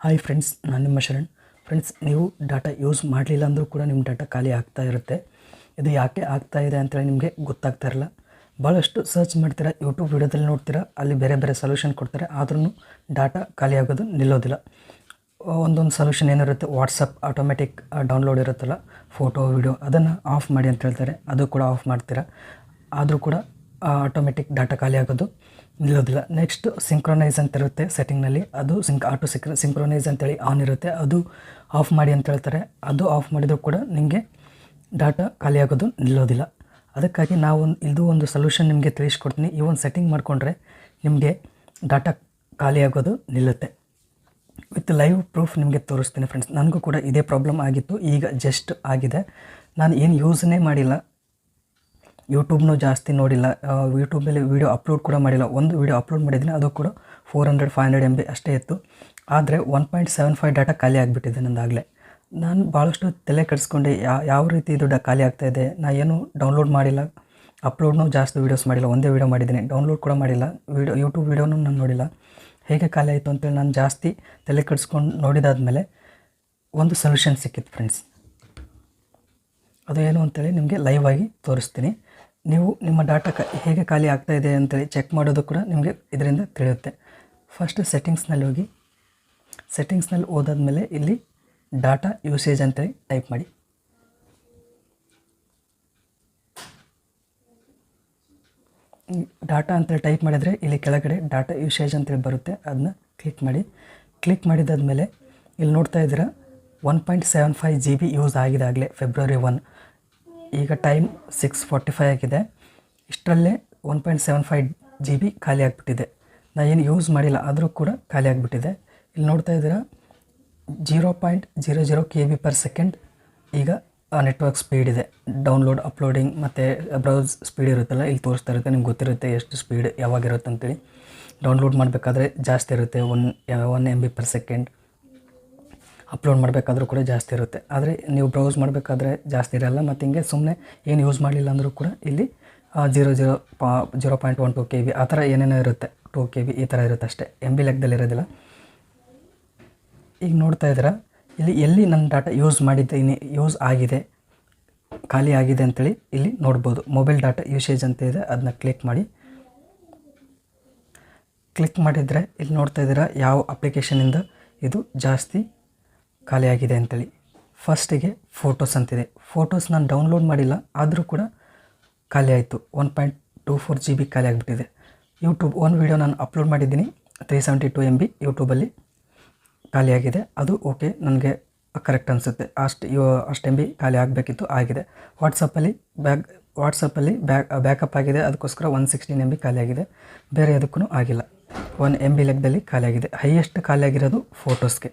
Hi friends, ನಾನು ನಿಮ್ಮ Sharan. Friends, ನೀವು ಡಾಟಾ ಯೂಸ್ ಮಾಡಲಿಲ್ಲ ಅಂದರೂ ಕೂಡ ನಿಮ್ಮ ಡಾಟಾ ಖಾಲಿ ಆಗ್ತಾ ಇರುತ್ತೆ. ಇದು ಯಾಕೆ ಆಗ್ತಾ ಇದೆ ಅಂತೇಳಿ ನಿಮಗೆ ಗೊತ್ತಾಗ್ತಾ ಇರಲ್ಲ. ಭಾಳಷ್ಟು ಸರ್ಚ್ ಮಾಡ್ತೀರಾ, ಯೂಟ್ಯೂಬ್ ವೀಡಿಯೋದಲ್ಲಿ ನೋಡ್ತೀರಾ, ಅಲ್ಲಿ ಬೇರೆ ಬೇರೆ ಸೊಲ್ಯೂಷನ್ ಕೊಡ್ತಾರೆ, ಆದ್ರೂ ಡಾಟಾ ಖಾಲಿ ಆಗೋದು ನಿಲ್ಲೋದಿಲ್ಲ. ಒಂದೊಂದು ಸೊಲ್ಯೂಷನ್ ಏನಿರುತ್ತೆ, ವಾಟ್ಸಪ್ ಆಟೋಮೆಟಿಕ್ ಡೌನ್ಲೋಡ್ ಇರುತ್ತಲ್ಲ, ಫೋಟೋ ವೀಡಿಯೋ, ಅದನ್ನು ಆಫ್ ಮಾಡಿ ಅಂತ ಹೇಳ್ತಾರೆ. ಅದು ಕೂಡ ಆಫ್ ಮಾಡ್ತೀರಾ, ಆದರೂ ಕೂಡ ಆಟೋಮೆಟಿಕ್ ಡಾಟಾ ಖಾಲಿ ಆಗೋದು ನಿಲ್ಲೋದಿಲ್ಲ. ನೆಕ್ಸ್ಟ್ ಸಿಂಕ್ರೊನೈಸ್ ಅಂತ ಇರುತ್ತೆ ಸೆಟ್ಟಿಂಗ್ನಲ್ಲಿ, ಅದು ಸಿಂಕ್ರೊನೈಸ್ ಅಂತೇಳಿ ಆನ್ ಇರುತ್ತೆ, ಅದು ಆಫ್ ಮಾಡಿ ಅಂತ ಹೇಳ್ತಾರೆ. ಅದು ಆಫ್ ಮಾಡಿದರೂ ಕೂಡ ನಿಮಗೆ ಡಾಟಾ ಖಾಲಿ ಆಗೋದು ನಿಲ್ಲೋದಿಲ್ಲ. ಅದಕ್ಕಾಗಿ ಇದು ಒಂದು ಸೊಲ್ಯೂಷನ್ ನಿಮಗೆ ತಿಳಿಸ್ಕೊಡ್ತೀನಿ. ಈ ಒಂದು ಸೆಟ್ಟಿಂಗ್ ಮಾಡಿಕೊಂಡ್ರೆ ನಿಮಗೆ ಡಾಟಾ ಖಾಲಿ ಆಗೋದು ನಿಲ್ಲುತ್ತೆ. ವಿತ್ ಲೈವ್ ಪ್ರೂಫ್ ನಿಮಗೆ ತೋರಿಸ್ತೀನಿ ಫ್ರೆಂಡ್ಸ್. ನನಗೂ ಕೂಡ ಇದೇ ಪ್ರಾಬ್ಲಮ್ ಆಗಿತ್ತು, ಈಗ ಜಸ್ಟ್ ಆಗಿದೆ. ನಾನು ಏನು ಯೂಸನ್ನೇ ಮಾಡಿಲ್ಲ, ಯೂಟ್ಯೂಬ್ನೂ ಜಾಸ್ತಿ ನೋಡಿಲ್ಲ, ಯೂಟ್ಯೂಬಲ್ಲಿ ವೀಡಿಯೋ ಅಪ್ಲೋಡ್ ಕೂಡ ಮಾಡಿಲ್ಲ. ಒಂದು ವೀಡಿಯೋ ಅಪ್ಲೋಡ್ ಮಾಡಿದ್ದೀನಿ, ಅದು ಕೂಡ 400-500 MB ಅಷ್ಟೇ ಇತ್ತು. ಆದರೆ 1.75 ಡಾಟಾ ಖಾಲಿ ಆಗಿಬಿಟ್ಟಿದೆ ನಂದಾಗಲೇ. ನಾನು ಭಾಳಷ್ಟು ತಲೆ ಕೆಡಿಸ್ಕೊಂಡೆ, ಯಾವ ರೀತಿ ಇದು ಖಾಲಿ ಆಗ್ತಾಯಿದೆ. ನಾನು ಏನು ಡೌನ್ಲೋಡ್ ಮಾಡಿಲ್ಲ, ಅಪ್ಲೋಡ್ನೂ ಜಾಸ್ತಿ ವೀಡಿಯೋಸ್ ಮಾಡಿಲ್ಲ, ಒಂದೇ ವೀಡಿಯೋ ಮಾಡಿದ್ದೀನಿ, ಡೌನ್ಲೋಡ್ ಕೂಡ ಮಾಡಿಲ್ಲ, ಯೂಟ್ಯೂಬ್ ವೀಡಿಯೋನೂ ನಾನು ನೋಡಿಲ್ಲ. ಹೇಗೆ ಖಾಲಿ ಆಯಿತು ಅಂತೇಳಿ ನಾನು ಜಾಸ್ತಿ ತಲೆ ಕೆಡಿಸ್ಕೊಂಡು ನೋಡಿದಾದ್ಮೇಲೆ ಒಂದು ಸೊಲ್ಯೂಷನ್ ಸಿಕ್ಕಿತ್ತು ಫ್ರೆಂಡ್ಸ್. ಅದು ಏನು ಅಂತೇಳಿ ನಿಮಗೆ ಲೈವ್ ಆಗಿ ತೋರಿಸ್ತೀನಿ. ನೀವು ನಿಮ್ಮ ಡಾಟಾ ಹೇಗೆ ಖಾಲಿ ಆಗ್ತಾಯಿದೆ ಅಂತೇಳಿ ಚೆಕ್ ಮಾಡೋದು ಕೂಡ ನಿಮಗೆ ಇದರಿಂದ ತಿಳಿಯುತ್ತೆ. ಫಸ್ಟ್ ಸೆಟ್ಟಿಂಗ್ಸ್ನಲ್ಲಿ ಹೋಗಿ, ಸೆಟ್ಟಿಂಗ್ಸ್ನಲ್ಲಿ ಹೋದಾದ್ಮೇಲೆ ಇಲ್ಲಿ ಡಾಟಾ ಯೂಸೇಜ್ ಅಂತೇಳಿ ಟೈಪ್ ಮಾಡಿ. ಡಾಟಾ ಅಂತೇಳಿ ಟೈಪ್ ಮಾಡಿದರೆ ಇಲ್ಲಿ ಕೆಳಗಡೆ ಡಾಟಾ ಯೂಸೇಜ್ ಅಂತೇಳಿ ಬರುತ್ತೆ, ಅದನ್ನ ಕ್ಲಿಕ್ ಮಾಡಿ. ಕ್ಲಿಕ್ ಮಾಡಿದಾದ್ಮೇಲೆ ಇಲ್ಲಿ ನೋಡ್ತಾ ಇದ್ದೀರಾ 1.75 GB ಯೂಸ್ ಆಗಿದೆ ಆಗಲೇ February 1. ಈಗ ಟೈಮ್ 6:45 ಆಗಿದೆ. ಇಷ್ಟರಲ್ಲೇ 1.75 GB ಖಾಲಿ ಆಗಿಬಿಟ್ಟಿದೆ. ನಾನು ಏನು ಯೂಸ್ ಮಾಡಿಲ್ಲ, ಆದರೂ ಕೂಡ ಖಾಲಿ ಆಗಿಬಿಟ್ಟಿದೆ. ಇಲ್ಲಿ ನೋಡ್ತಾ ಇದ್ದೀರಾ 0.00 KB/s ಈಗ ನೆಟ್ವರ್ಕ್ ಸ್ಪೀಡ್ ಇದೆ. ಡೌನ್ಲೋಡ್, ಅಪ್ಲೋಡಿಂಗ್ ಮತ್ತು ಬ್ರೌಸ್ ಸ್ಪೀಡ್ ಇರುತ್ತಲ್ಲ, ಇಲ್ಲಿ ತೋರಿಸ್ತಾ ಇರುತ್ತೆ. ನಿಮ್ಗೆ ಗೊತ್ತಿರುತ್ತೆ ಎಷ್ಟು ಸ್ಪೀಡ್ ಯಾವಾಗಿರುತ್ತೆ ಅಂತೇಳಿ. ಡೌನ್ಲೋಡ್ ಮಾಡಬೇಕಾದ್ರೆ ಜಾಸ್ತಿ ಇರುತ್ತೆ, 1 MB/s. ಅಪ್ಲೋಡ್ ಮಾಡಬೇಕಾದ್ರೂ ಕೂಡ ಜಾಸ್ತಿ ಇರುತ್ತೆ. ಆದರೆ ನೀವು ಬ್ರೌಸ್ ಮಾಡಬೇಕಾದ್ರೆ ಜಾಸ್ತಿ ಇರಲ್ಲ. ಮತ್ತು ಹಿಂಗೆ ಸುಮ್ಮನೆ ಏನು ಯೂಸ್ ಮಾಡಲಿಲ್ಲ ಅಂದರೂ ಕೂಡ ಇಲ್ಲಿ 0.12 KB ಆ ಥರ ಏನೇನೋ ಇರುತ್ತೆ, 2 KB ಈ ಥರ ಇರುತ್ತೆ ಅಷ್ಟೇ, MB ಲೆಕ್ಕದಲ್ಲಿ ಇರೋದಿಲ್ಲ. ಈಗ ನೋಡ್ತಾ ಇದ್ದೀರಾ, ಇಲ್ಲಿ ಎಲ್ಲಿ ನನ್ನ ಡಾಟಾ ಯೂಸ್ ಮಾಡಿದ್ದೀನಿ, ಯೂಸ್ ಆಗಿದೆ, ಖಾಲಿ ಆಗಿದೆ ಅಂತೇಳಿ ಇಲ್ಲಿ ನೋಡ್ಬೋದು. ಮೊಬೈಲ್ ಡಾಟಾ ಯೂಸೇಜ್ ಅಂತ ಇದೆ, ಅದನ್ನ ಕ್ಲಿಕ್ ಮಾಡಿ. ಕ್ಲಿಕ್ ಮಾಡಿದರೆ ಇಲ್ಲಿ ನೋಡ್ತಾ ಇದ್ದೀರಾ ಯಾವ ಅಪ್ಲಿಕೇಶನಿಂದ ಇದು ಜಾಸ್ತಿ ಖಾಲಿ ಆಗಿದೆ ಅಂತೇಳಿ. ಫಸ್ಟಿಗೆ ಫೋಟೋಸ್ ಅಂತಿದೆ. ಫೋಟೋಸ್ ನಾನು ಡೌನ್ಲೋಡ್ ಮಾಡಿಲ್ಲ, ಆದರೂ ಕೂಡ ಖಾಲಿ ಆಯಿತು. 1.24 GB ಖಾಲಿ ಆಗಿಬಿಟ್ಟಿದೆ. ಯೂಟ್ಯೂಬ್ ಒಂದು ವೀಡಿಯೋ ನಾನು ಅಪ್ಲೋಡ್ ಮಾಡಿದ್ದೀನಿ, 372 MB ಯೂಟ್ಯೂಬಲ್ಲಿ ಖಾಲಿಯಾಗಿದೆ. ಅದು ಓಕೆ, ನನಗೆ ಕರೆಕ್ಟ್ ಅನಿಸುತ್ತೆ. ಅಷ್ಟು MB ಖಾಲಿ ಆಗಬೇಕಿತ್ತು, ಆಗಿದೆ. ವಾಟ್ಸಪ್ಪಲ್ಲಿ ಬ್ಯಾಕಪ್ ಆಗಿದೆ, ಅದಕ್ಕೋಸ್ಕರ 116 MB ಖಾಲಿ ಆಗಿದೆ. ಬೇರೆ ಅದಕ್ಕೂ ಆಗಿಲ್ಲ, 1 MB ಲೆಕ್ಕದಲ್ಲಿ ಖಾಲಿ ಆಗಿದೆ. ಹೈಯೆಸ್ಟ್ ಖಾಲಿ ಆಗಿರೋದು ಫೋಟೋಸ್ಗೆ.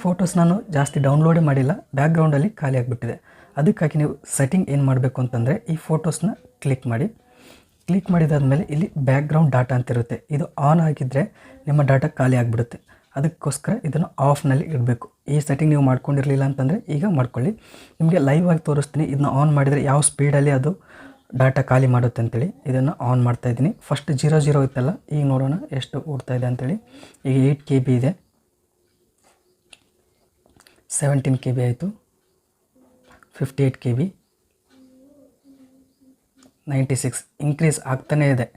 ಫೋಟೋಸ್ ನಾನು ಜಾಸ್ತಿ ಡೌನ್ಲೋಡೇ ಮಾಡಿಲ್ಲ, ಬ್ಯಾಕ್ಗ್ರೌಂಡಲ್ಲಿ ಖಾಲಿ ಆಗಿಬಿಟ್ಟಿದೆ. ಅದಕ್ಕಾಗಿ ನೀವು ಸೆಟ್ಟಿಂಗ್ ಏನು ಮಾಡಬೇಕು ಅಂತಂದರೆ, ಈ ಫೋಟೋಸ್ನ ಕ್ಲಿಕ್ ಮಾಡಿ. ಕ್ಲಿಕ್ ಮಾಡಿದಾದ್ಮೇಲೆ ಇಲ್ಲಿ ಬ್ಯಾಕ್ಗ್ರೌಂಡ್ ಡಾಟಾ ಅಂತಿರುತ್ತೆ, ಇದು ಆನ್ ಆಗಿದ್ದರೆ ನಿಮ್ಮ ಡಾಟಾ ಖಾಲಿ ಆಗಿಬಿಡುತ್ತೆ. ಅದಕ್ಕೋಸ್ಕರ ಇದನ್ನು ಆಫ್ನಲ್ಲಿ ಇಡಬೇಕು. ಈ ಸೆಟ್ಟಿಂಗ್ ನೀವು ಮಾಡ್ಕೊಂಡಿರಲಿಲ್ಲ ಅಂತಂದರೆ ಈಗ ಮಾಡ್ಕೊಳ್ಳಿ. ನಿಮಗೆ ಲೈವ್ ಆಗಿ ತೋರಿಸ್ತೀನಿ. ಇದನ್ನ ಆನ್ ಮಾಡಿದರೆ ಯಾವ ಸ್ಪೀಡಲ್ಲಿ ಅದು ಡಾಟಾ ಖಾಲಿ ಮಾಡುತ್ತೆ ಅಂತೇಳಿ. ಇದನ್ನು ಆನ್ ಮಾಡ್ತಾಯಿದ್ದೀನಿ. ಫಸ್ಟ್ 00 ಇತ್ತಲ್ಲ, ಈಗ ನೋಡೋಣ ಎಷ್ಟು ಓಡ್ತಾ ಇದೆ ಅಂತೇಳಿ. ಈಗ 8 KB ಇದೆ, 17 KB ಆಯಿತು, 58 KB, 96. ಇಂಕ್ರೀಸ್ ಆಗ್ತಾನೇ ಇದೆ.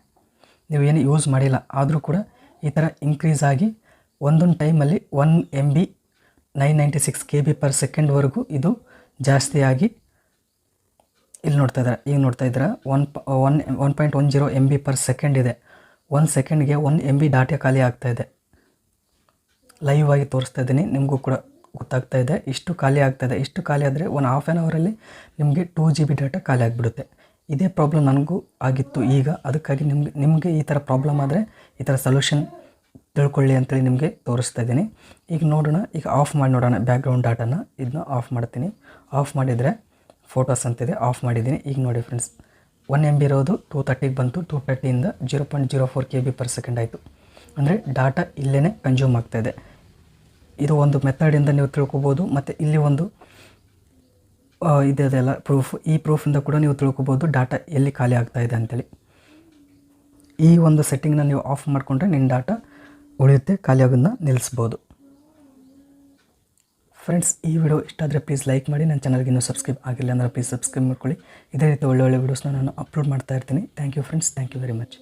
ನೀವೇನು ಯೂಸ್ ಮಾಡಿಲ್ಲ, ಆದರೂ ಕೂಡ ಈ ಥರ ಇಂಕ್ರೀಸ್ ಆಗಿ ಒಂದೊಂದು ಟೈಮಲ್ಲಿ 1 MB 996 KB/s ಇದು ಜಾಸ್ತಿಯಾಗಿ ಇಲ್ಲಿ ನೋಡ್ತಾ ಇದ್ದಾರೆ. ಈಗ ನೋಡ್ತಾ ಇದ್ದೀರಾ 1.10 MB/s ಇದೆ. 1 ಸೆಕೆಂಡ್ಗೆ 1 MB ಡಾಟಾ ಖಾಲಿ ಆಗ್ತಾಯಿದೆ. ಲೈವ್ ಆಗಿ ತೋರಿಸ್ತಾ ಇದ್ದೀನಿ, ನಿಮಗೂ ಕೂಡ ಗೊತ್ತಾಗ್ತಾ ಇದೆ ಇಷ್ಟು ಖಾಲಿ ಆಗ್ತಾಯಿದೆ. ಇಷ್ಟು ಖಾಲಿ ಆದರೆ 1 ಹಾಫ್ ಆನ್ ಅವರಲ್ಲಿ ನಿಮಗೆ 2 GB ಡಾಟಾ ಖಾಲಿ ಆಗಿಬಿಡುತ್ತೆ. ಇದೇ ಪ್ರಾಬ್ಲಮ್ ನನಗೂ ಆಗಿತ್ತು ಈಗ. ಅದಕ್ಕಾಗಿ ನಿಮಗೆ ಈ ಥರ ಪ್ರಾಬ್ಲಮ್ ಆದರೆ ಈ ಥರ ಸೊಲ್ಯೂಷನ್ ತಿಳ್ಕೊಳ್ಳಿ ಅಂತೇಳಿ ನಿಮಗೆ ತೋರಿಸ್ತಾ ಇದ್ದೀನಿ. ಈಗ ನೋಡೋಣ, ಈಗ ಆಫ್ ಮಾಡಿ ನೋಡೋಣ ಬ್ಯಾಕ್ಗ್ರೌಂಡ್ ಡಾಟಾನ. ಇದನ್ನ ಆಫ್ ಮಾಡ್ತೀನಿ. ಆಫ್ ಮಾಡಿದರೆ ಫೋಟೋಸ್ ಅಂತಿದೆ, ಆಫ್ ಮಾಡಿದ್ದೀನಿ. ಈಗ ನೋಡಿ ಫ್ರೆಂಡ್ಸ್, 1 MB ಇರೋದು 230ಗೆ ಬಂತು, 230ಇಂದ 0.04 KB/s ಆಯಿತು. ಅಂದರೆ ಡಾಟಾ ಇಲ್ಲೇ ಕನ್ಸ್ಯೂಮ್ ಆಗ್ತಾಯಿದೆ. ಇದು ಒಂದು ಮೆಥಡಿಂದ ನೀವು ತಿಳ್ಕೊಬೋದು. ಮತ್ತು ಇಲ್ಲಿ ಒಂದು ಇದೆಲ್ಲ ಪ್ರೂಫ್, ಈ ಪ್ರೂಫಿಂದ ಕೂಡ ನೀವು ತಿಳ್ಕೊಬೋದು ಡಾಟಾ ಎಲ್ಲಿ ಖಾಲಿ ಆಗ್ತಾಯಿದೆ ಅಂತೇಳಿ. ಈ ಒಂದು ಸೆಟ್ಟಿಂಗ್ನ ನೀವು ಆಫ್ ಮಾಡಿಕೊಂಡ್ರೆ ನಿಮ್ಮ ಡಾಟಾ ಉಳಿಯುತ್ತೆ, ಖಾಲಿ ಆಗೋದನ್ನ ನಿಲ್ಲಿಸ್ಬೋದು. ಫ್ರೆಂಡ್ಸ್ ಈ ವಿಡಿಯೋ ಇಷ್ಟ ಆದರೆ ಪ್ಲೀಸ್ ಲೈಕ್ ಮಾಡಿ, ನನ್ನ ಚಾನಲ್ಗೆ ಇನ್ನೂ ಸಬ್ಸ್ಕ್ರೈಬ್ ಆಗಿಲ್ಲ ಅಂದರೆ ಪ್ಲೀಸ್ ಸಬ್ಸ್ಕ್ರೈಬ್ ಮಾಡ್ಕೊಳ್ಳಿ. ಇದೇ ರೀತಿ ಒಳ್ಳೊಳ್ಳೆ ವೀಡಿಯೋಸ್ನ ನಾನು ಅಪ್ಲೋಡ್ ಮಾಡ್ತಾ ಇರ್ತೀನಿ. Thank you friends, thank you very much.